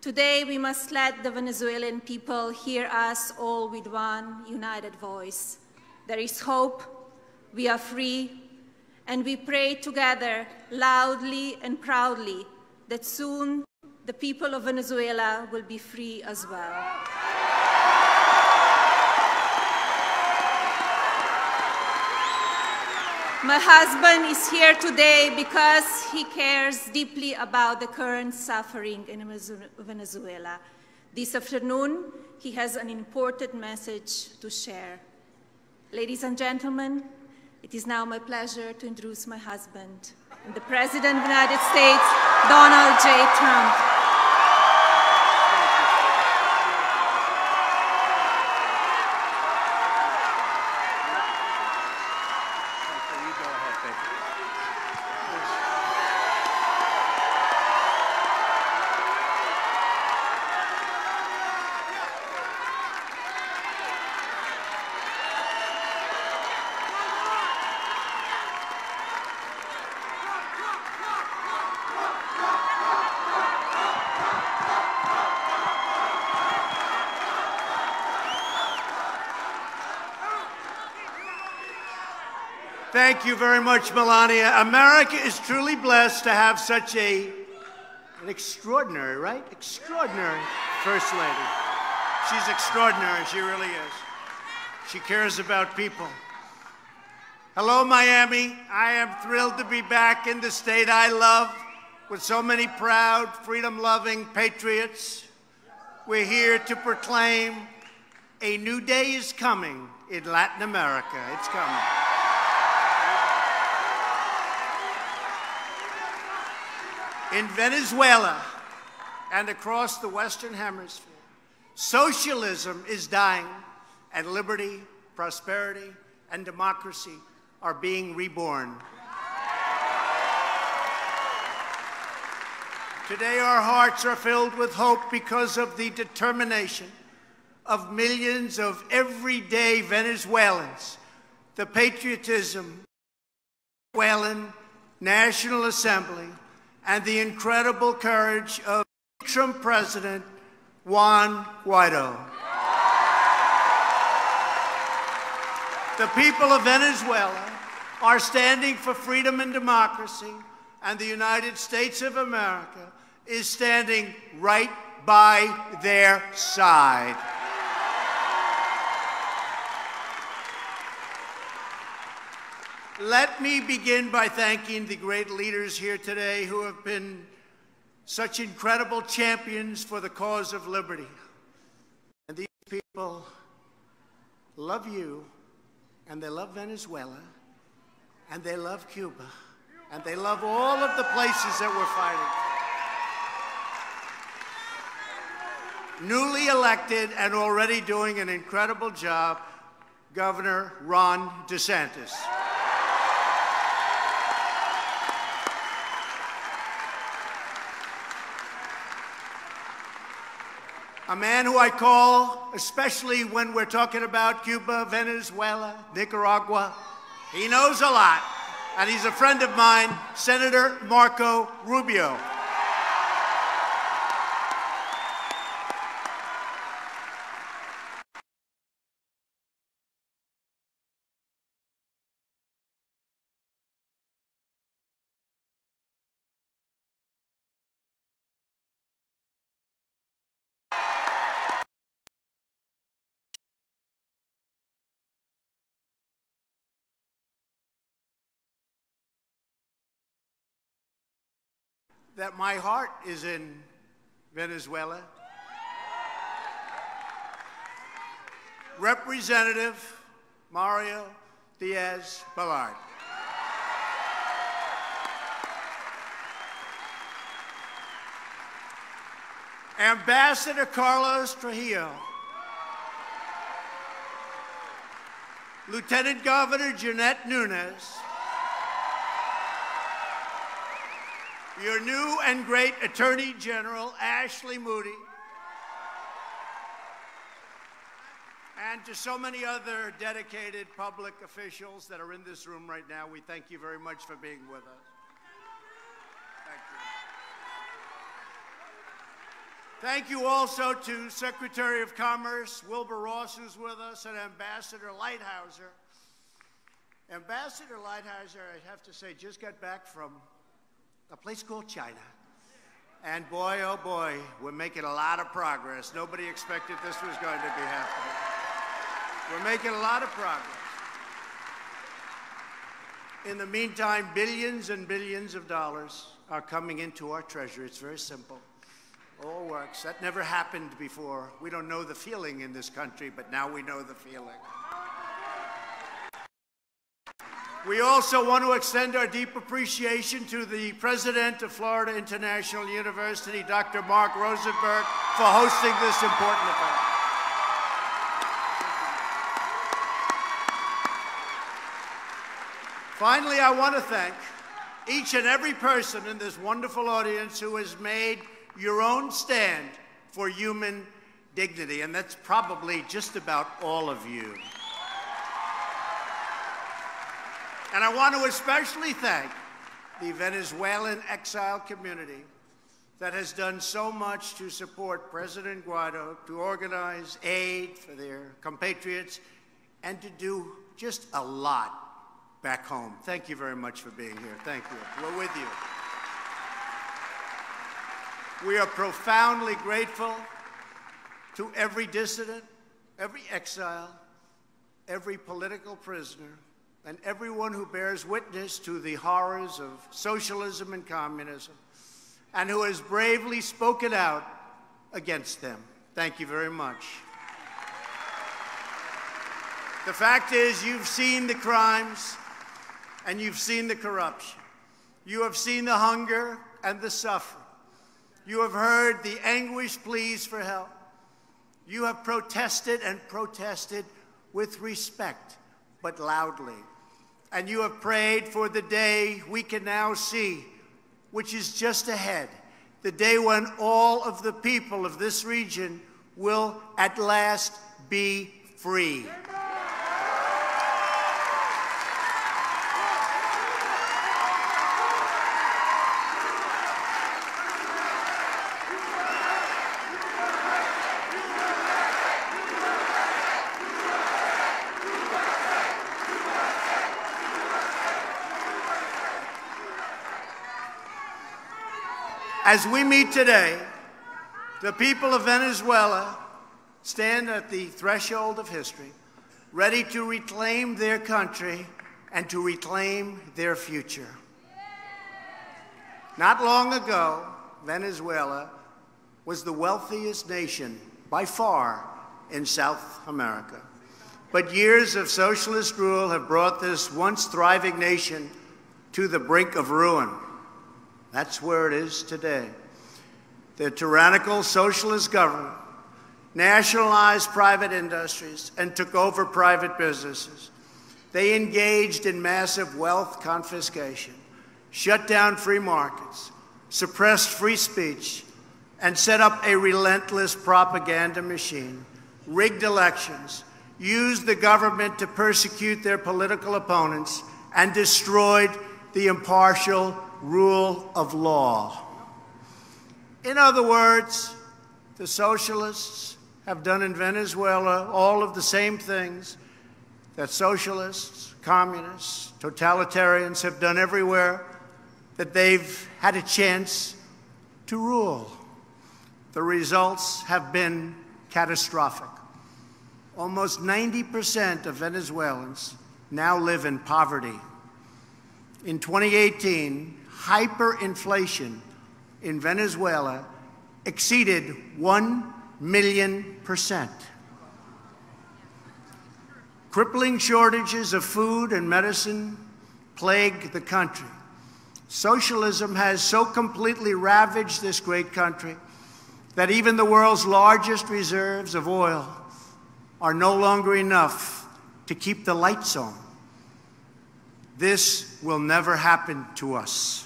Today, we must let the Venezuelan people hear us all with one united voice. There is hope, we are free, and we pray together loudly and proudly that soon the people of Venezuela will be free as well. My husband is here today because he cares deeply about the current suffering in Venezuela. This afternoon, he has an important message to share. Ladies and gentlemen, it is now my pleasure to introduce my husband, the President of the United States, Donald J. Trump. Thank you very much, Melania. America is truly blessed to have such an extraordinary, right? Extraordinary First Lady. She's extraordinary, she really is. She cares about people. Hello, Miami. I am thrilled to be back in the state I love with so many proud, freedom-loving patriots. We're here to proclaim a new day is coming in Latin America. It's coming. In Venezuela and across the Western Hemisphere, socialism is dying, and liberty, prosperity, and democracy are being reborn. Today, our hearts are filled with hope because of the determination of millions of everyday Venezuelans, the patriotism of the Venezuelan National Assembly, and the incredible courage of Trump President Juan Guaido. The people of Venezuela are standing for freedom and democracy, and the United States of America is standing right by their side. Let me begin by thanking the great leaders here today who have been such incredible champions for the cause of liberty. And these people love you, and they love Venezuela, and they love Cuba, and they love all of the places that we're fighting. Newly elected and already doing an incredible job, Governor Ron DeSantis. A man who I call, especially when we're talking about Cuba, Venezuela, Nicaragua, he knows a lot, and he's a friend of mine, Senator Marco Rubio. That my heart is in Venezuela. Representative Mario Diaz-Balart. Ambassador Carlos Trujillo. Lieutenant Governor Jeanette Nunes. Your new and great Attorney General, Ashley Moody, and to so many other dedicated public officials that are in this room right now, we thank you very much for being with us. Thank you also to Secretary of Commerce Wilbur Ross, who's with us, and Ambassador Lighthizer. Ambassador Lighthizer, I have to say, just got back from a place called China. And boy, oh boy, we're making a lot of progress. Nobody expected this was going to be happening. We're making a lot of progress. In the meantime, billions and billions of dollars are coming into our treasury. It's very simple. All works. That never happened before. We don't know the feeling in this country, but now we know the feeling. We also want to extend our deep appreciation to the President of Florida International University, Dr. Mark Rosenberg, for hosting this important event. Finally, I want to thank each and every person in this wonderful audience who has made your own stand for human dignity, and that's probably just about all of you. And I want to especially thank the Venezuelan exile community that has done so much to support President Guaido, to organize aid for their compatriots, and to do just a lot back home. Thank you very much for being here. Thank you. We're with you. We are profoundly grateful to every dissident, every exile, every political prisoner, and everyone who bears witness to the horrors of socialism and communism, and who has bravely spoken out against them. Thank you very much. The fact is, you've seen the crimes, and you've seen the corruption. You have seen the hunger and the suffering. You have heard the anguished pleas for help. You have protested and protested with respect, but loudly. And you have prayed for the day we can now see, which is just ahead, the day when all of the people of this region will at last be free. As we meet today, the people of Venezuela stand at the threshold of history, ready to reclaim their country and to reclaim their future. Not long ago, Venezuela was the wealthiest nation by far in South America. But years of socialist rule have brought this once thriving nation to the brink of ruin. That's where it is today. The tyrannical socialist government nationalized private industries and took over private businesses. They engaged in massive wealth confiscation, shut down free markets, suppressed free speech, and set up a relentless propaganda machine, rigged elections, used the government to persecute their political opponents, and destroyed the impartial rule of law. In other words, the socialists have done in Venezuela all of the same things that socialists, communists, totalitarians have done everywhere that they've had a chance to rule. The results have been catastrophic. Almost 90% of Venezuelans now live in poverty. In 2018, hyperinflation in Venezuela exceeded 1,000,000%. Crippling shortages of food and medicine plague the country. Socialism has so completely ravaged this great country that even the world's largest reserves of oil are no longer enough to keep the lights on. This will never happen to us.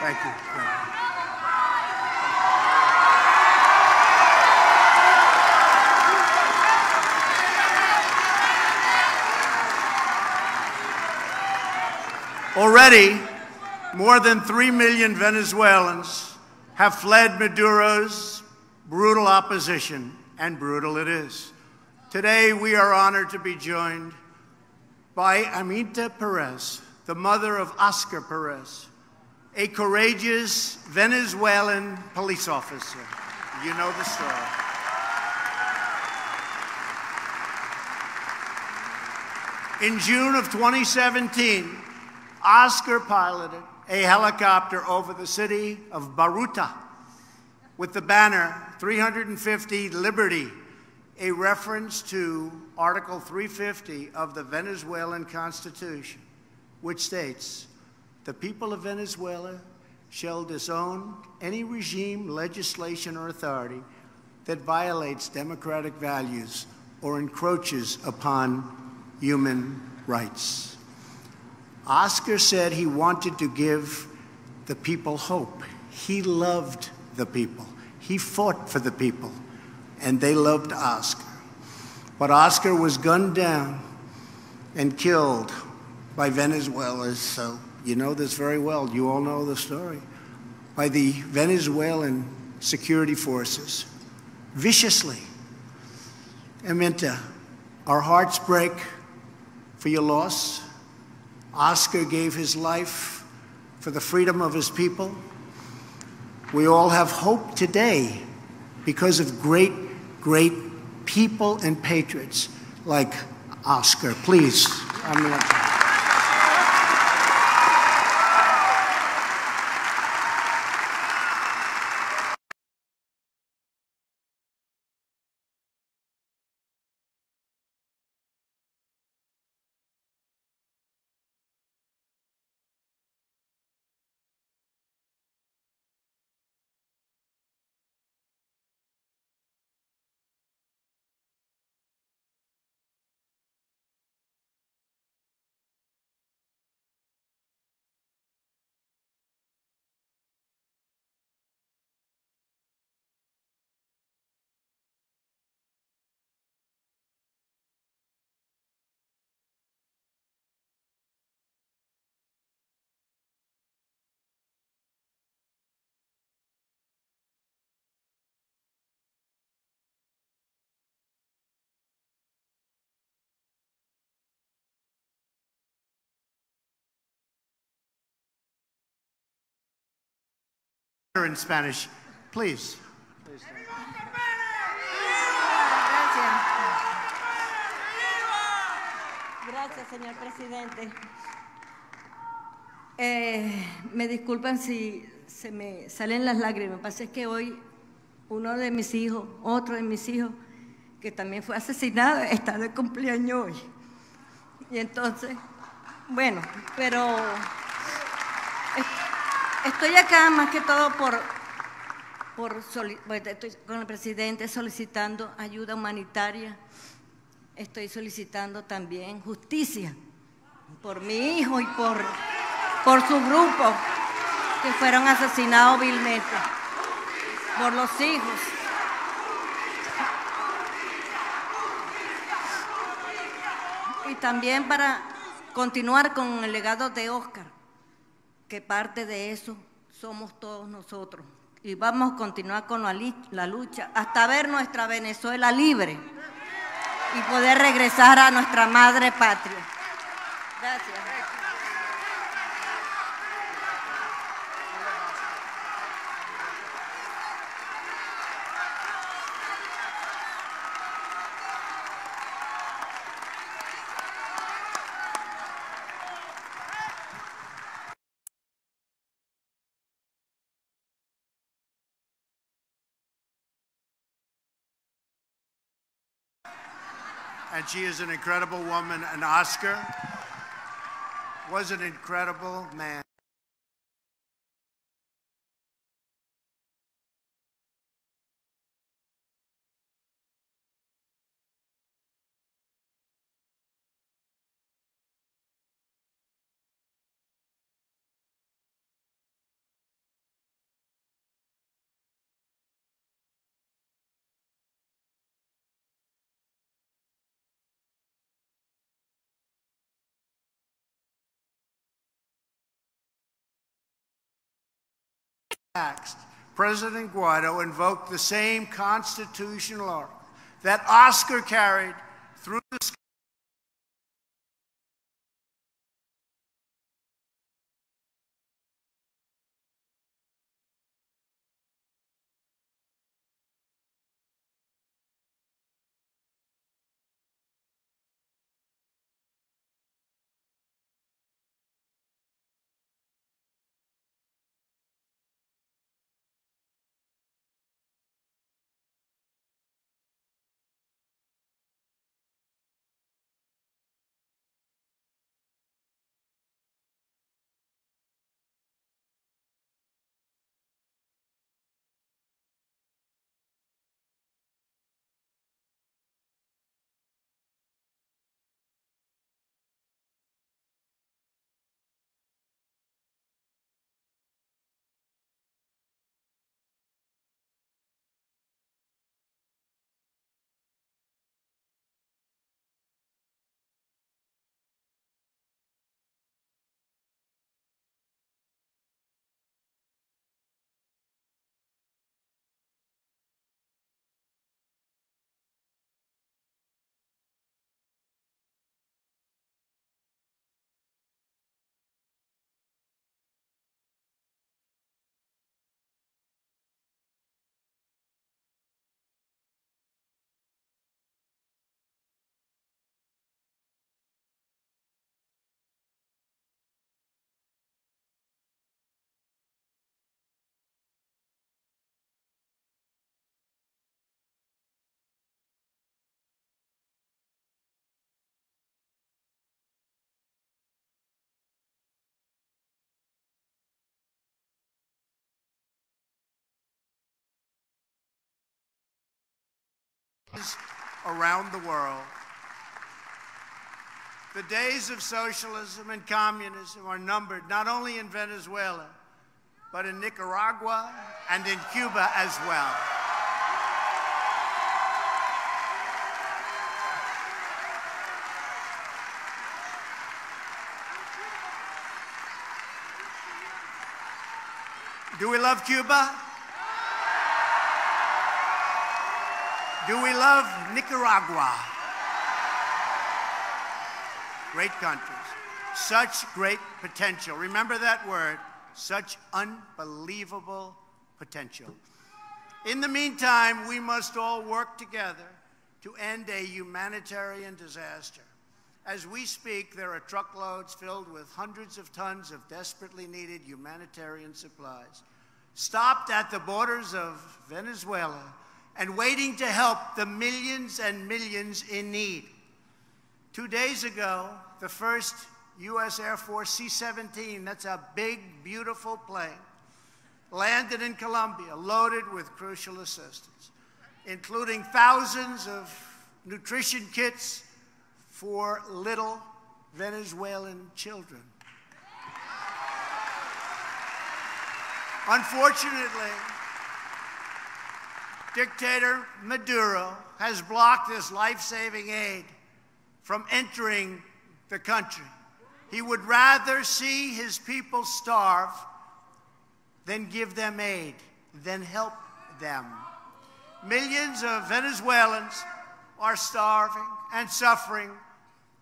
Thank you. Thank you. Already, more than 3 million Venezuelans have fled Maduro's brutal opposition, and brutal it is. Today, we are honored to be joined by Amita Perez, the mother of Oscar Perez, a courageous Venezuelan police officer. You know the story. In June of 2017, Oscar piloted a helicopter over the city of Baruta with the banner 350 Liberty, a reference to Article 350 of the Venezuelan Constitution, which states, "The people of Venezuela shall disown any regime, legislation, or authority that violates democratic values or encroaches upon human rights." Oscar said he wanted to give the people hope. He loved the people. He fought for the people, and they loved Oscar. But Oscar was gunned down and killed by Venezuelans, so you know this very well. You all know the story. By the Venezuelan security forces, viciously. Aminta, our hearts break for your loss. Oscar gave his life for the freedom of his people. We all have hope today because of great, great people and patriots like Oscar. Please, Aminta. In Spanish, please. Gracias, señor presidente. Me disculpan si se me salen las lágrimas. Lo que pasa es que hoy uno de mis hijos, otro de mis hijos, que también fue asesinado, está de cumpleaños hoy. Y entonces, bueno, pero estoy acá más que todo estoy con el presidente solicitando ayuda humanitaria. Estoy solicitando también justicia por mi hijo y por su grupo que fueron asesinados vilmente, por los hijos. Y también para continuar con el legado de Oscar, que parte de eso somos todos nosotros. Y vamos a continuar con la lucha hasta ver nuestra Venezuela libre y poder regresar a nuestra madre patria. Gracias. And she is an incredible woman, and Oscar was an incredible man. relaxed, President Guaido invoked the same constitutional oracle that Oscar carried through the sky. Around the world. The days of socialism and communism are numbered not only in Venezuela, but in Nicaragua and in Cuba as well. Do we love Cuba? Do we love Nicaragua? Great countries. Such great potential. Remember that word, such unbelievable potential. In the meantime, we must all work together to end a humanitarian disaster. As we speak, there are truckloads filled with hundreds of tons of desperately needed humanitarian supplies, stopped at the borders of Venezuela and waiting to help the millions and millions in need. 2 days ago, the first U.S. Air Force C-17, that's a big, beautiful plane, landed in Colombia, loaded with crucial assistance, including thousands of nutrition kits for little Venezuelan children. Unfortunately, dictator Maduro has blocked this life-saving aid from entering the country. He would rather see his people starve than give them aid, than help them. Millions of Venezuelans are starving and suffering,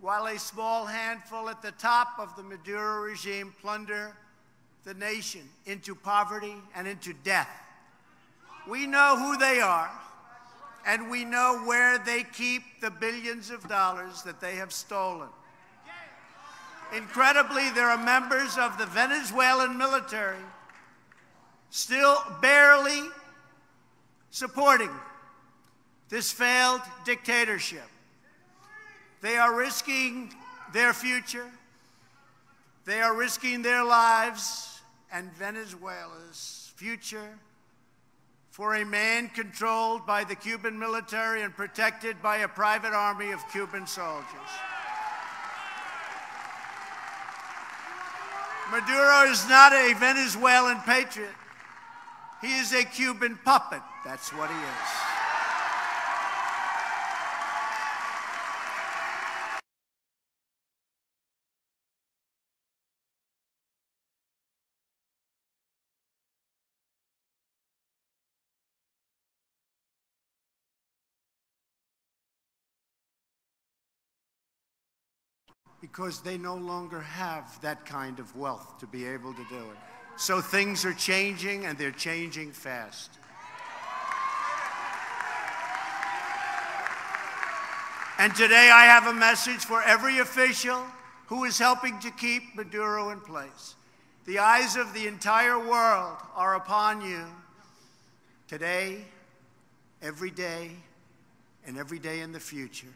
while a small handful at the top of the Maduro regime plunder the nation into poverty and into death. We know who they are, and we know where they keep the billions of dollars that they have stolen. Incredibly, there are members of the Venezuelan military still barely supporting this failed dictatorship. They are risking their future, they are risking their lives and Venezuela's future for a man controlled by the Cuban military and protected by a private army of Cuban soldiers. Maduro is not a Venezuelan patriot. He is a Cuban puppet. That's what he is. because they no longer have that kind of wealth to be able to do it. So things are changing, and they're changing fast. And today I have a message for every official who is helping to keep Maduro in place. The eyes of the entire world are upon you today, every day, and every day in the future.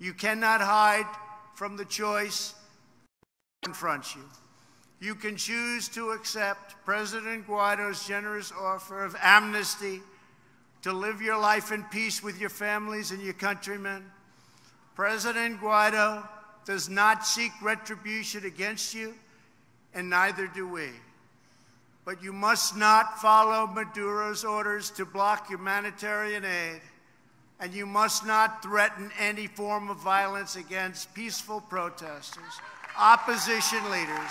You cannot hide from the choice that confronts you. You can choose to accept President Guaido's generous offer of amnesty to live your life in peace with your families and your countrymen. President Guaido does not seek retribution against you, and neither do we. But you must not follow Maduro's orders to block humanitarian aid, and you must not threaten any form of violence against peaceful protesters, opposition leaders,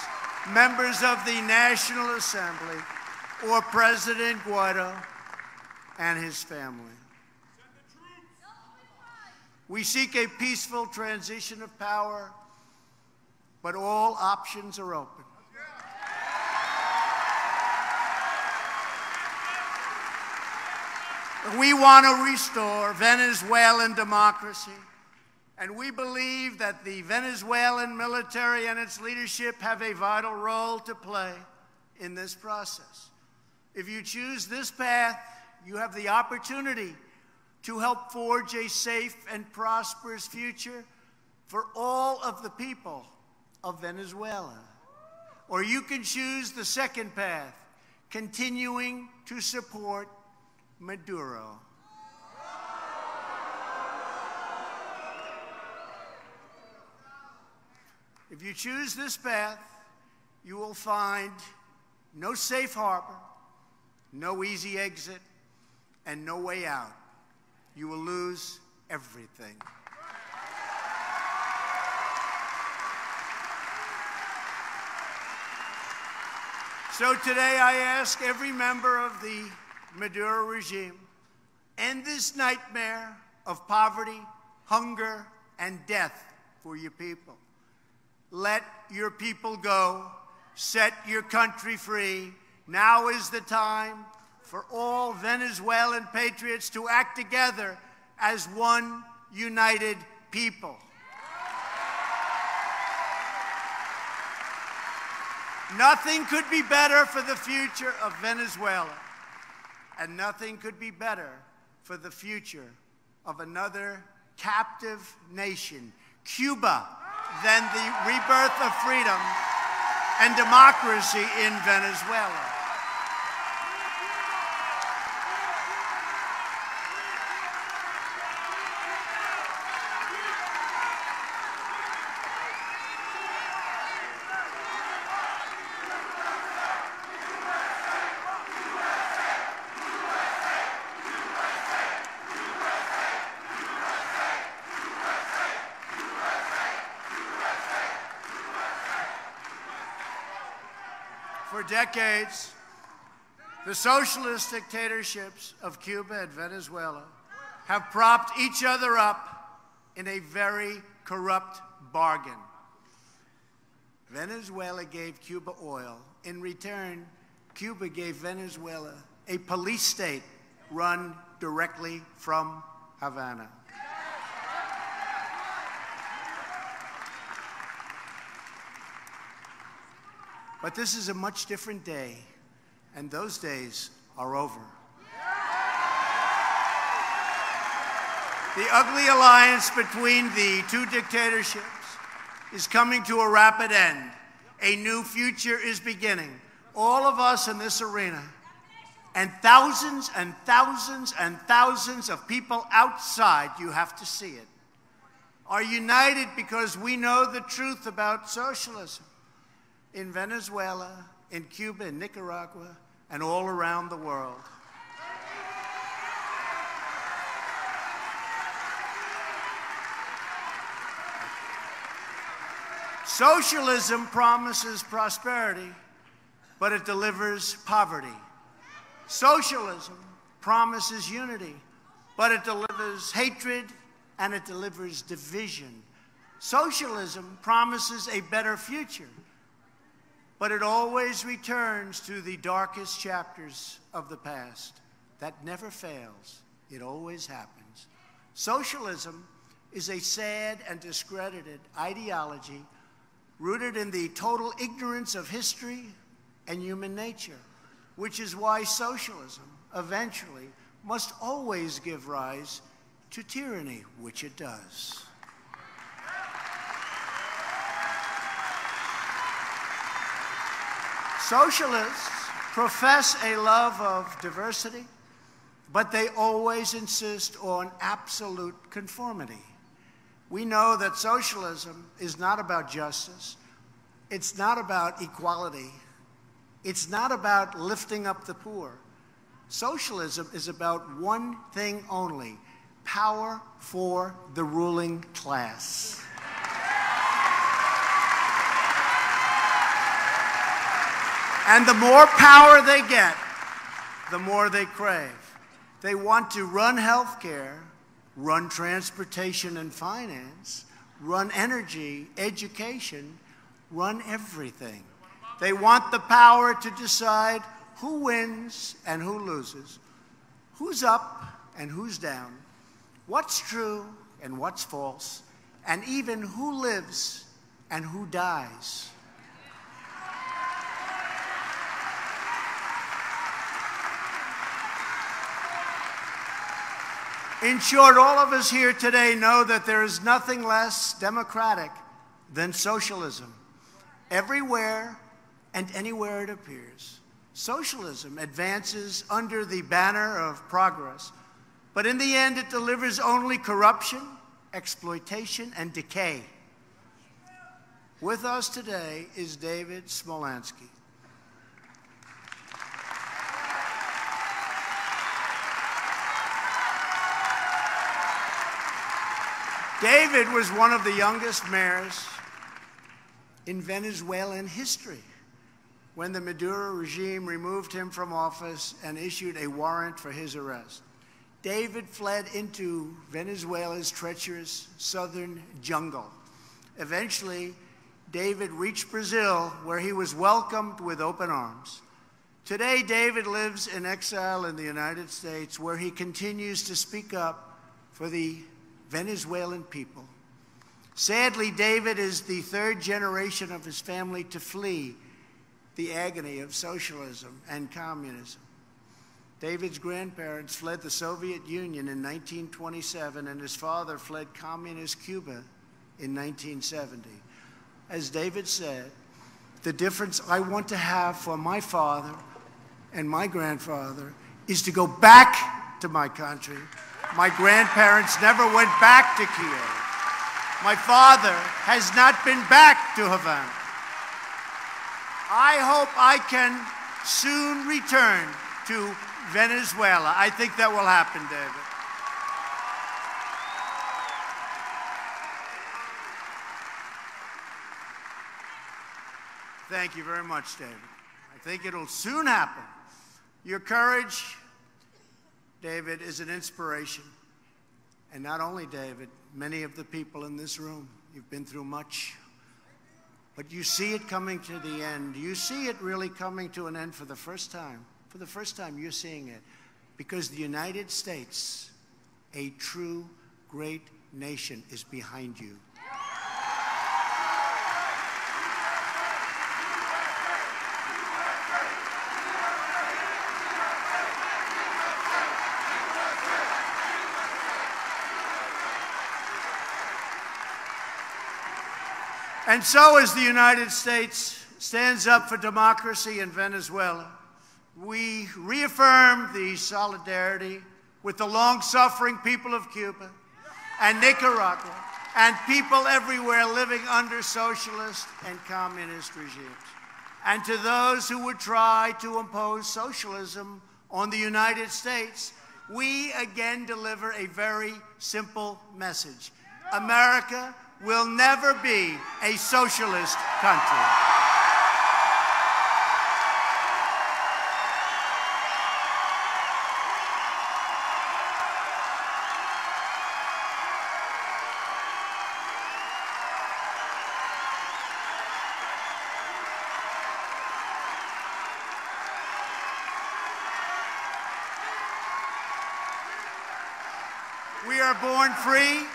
members of the National Assembly, or President Guaido and his family. We seek a peaceful transition of power, but all options are open. We want to restore Venezuelan democracy, and we believe that the Venezuelan military and its leadership have a vital role to play in this process. If you choose this path, you have the opportunity to help forge a safe and prosperous future for all of the people of Venezuela. Or you can choose the second path, continuing to support Maduro. If you choose this path, you will find no safe harbor, no easy exit, and no way out. You will lose everything. So today I ask every member of the Maduro regime, end this nightmare of poverty, hunger, and death for your people. Let your people go. Set your country free. Now is the time for all Venezuelan patriots to act together as one united people. Nothing could be better for the future of Venezuela, and nothing could be better for the future of another captive nation, Cuba, than the rebirth of freedom and democracy in Venezuela. For decades, the socialist dictatorships of Cuba and Venezuela have propped each other up in a very corrupt bargain. Venezuela gave Cuba oil. In return, Cuba gave Venezuela a police state run directly from Havana. But this is a much different day, and those days are over. The ugly alliance between the two dictatorships is coming to a rapid end. A new future is beginning. All of us in this arena, and thousands and thousands and thousands of people outside, you have to see it, are united because we know the truth about socialism. In Venezuela, in Cuba, in Nicaragua, and all around the world. Socialism promises prosperity, but it delivers poverty. Socialism promises unity, but it delivers hatred and it delivers division. Socialism promises a better future, but it always returns to the darkest chapters of the past. That never fails. It always happens. Socialism is a sad and discredited ideology rooted in the total ignorance of history and human nature, which is why socialism eventually must always give rise to tyranny, which it does. Socialists profess a love of diversity, but they always insist on absolute conformity. We know that socialism is not about justice. It's not about equality. It's not about lifting up the poor. Socialism is about one thing only: power for the ruling class. And the more power they get, the more they crave. They want to run healthcare, run transportation and finance, run energy, education, run everything. They want the power to decide who wins and who loses, who's up and who's down, what's true and what's false, and even who lives and who dies. In short, all of us here today know that there is nothing less democratic than socialism. Everywhere and anywhere it appears, socialism advances under the banner of progress, but in the end it delivers only corruption, exploitation, and decay. With us today is David Smolansky. David was one of the youngest mayors in Venezuelan history when the Maduro regime removed him from office and issued a warrant for his arrest. David fled into Venezuela's treacherous southern jungle. Eventually, David reached Brazil, where he was welcomed with open arms. Today, David lives in exile in the United States, where he continues to speak up for the Venezuelan people. Sadly, David is the third generation of his family to flee the agony of socialism and communism. David's grandparents fled the Soviet Union in 1927, and his father fled communist Cuba in 1970. As David said, the difference I want to have for my father and my grandfather is to go back to my country. My grandparents never went back to Kiev. My father has not been back to Havana. I hope I can soon return to Venezuela. I think that will happen, David. Thank you very much, David. I think it'll soon happen. Your courage, David, is an inspiration. And not only David, many of the people in this room, you've been through much. But you see it coming to the end. You see it really coming to an end for the first time. For the first time, you're seeing it. Because the United States, a true great nation, is behind you. And so as the United States stands up for democracy in Venezuela, we reaffirm the solidarity with the long-suffering people of Cuba and Nicaragua and people everywhere living under socialist and communist regimes. And to those who would try to impose socialism on the United States, we again deliver a very simple message. America will never be a socialist country. We are born free,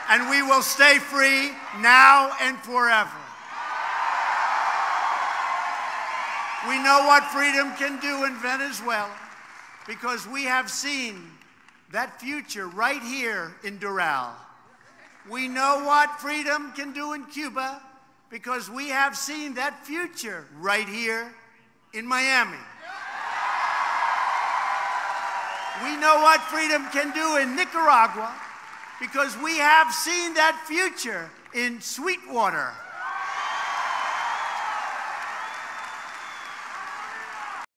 and we will stay free now and forever. We know what freedom can do in Venezuela because we have seen that future right here in Doral. We know what freedom can do in Cuba because we have seen that future right here in Miami. We know what freedom can do in Nicaragua because we have seen that future in Sweetwater.